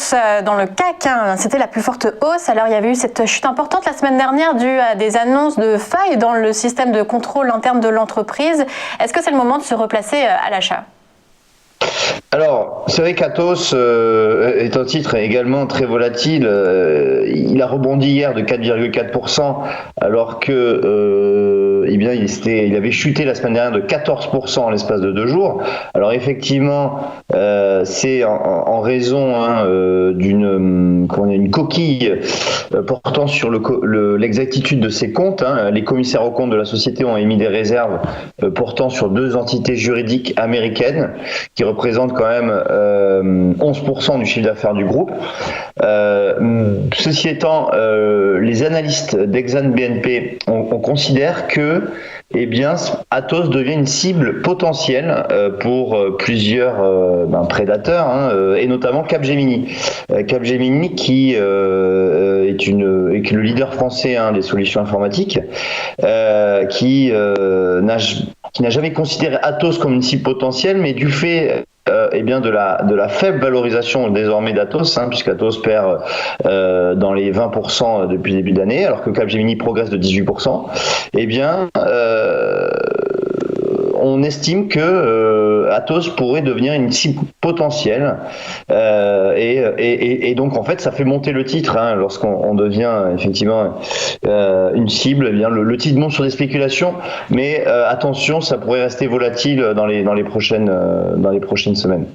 Atos dans le CAC, c'était la plus forte hausse. Alors il y avait eu cette chute importante la semaine dernière due à des annonces de failles dans le système de contrôle interne de l'entreprise. Est-ce que c'est le moment de se replacer à l'achat ? Alors, c'est vrai qu'Atos est un titre également très volatile. Il a rebondi hier de 4,4%, alors que il avait chuté la semaine dernière de 14% en l'espace de 2 jours. Alors effectivement, c'est en raison d'une coquille portant sur l'exactitude de ses comptes. Les commissaires aux comptes de la société ont émis des réserves portant sur 2 entités juridiques américaines qui représentent quand même 11% du chiffre d'affaires du groupe. Ceci étant, les analystes d'Exane BNP on considère que Atos devient une cible potentielle pour plusieurs prédateurs, et notamment Capgemini. Capgemini qui est le leader français des solutions informatiques, qui n'a jamais considéré Atos comme une cible potentielle, mais du fait de la faible valorisation désormais d'Atos, puisqu'Atos perd dans les 20% depuis le début d'année, alors que Capgemini progresse de 18%, on estime que Atos pourrait devenir une cible potentielle, et donc en fait ça fait monter le titre lorsqu'on devient effectivement une cible. Le titre monte sur des spéculations, mais attention, ça pourrait rester volatile dans les prochaines semaines.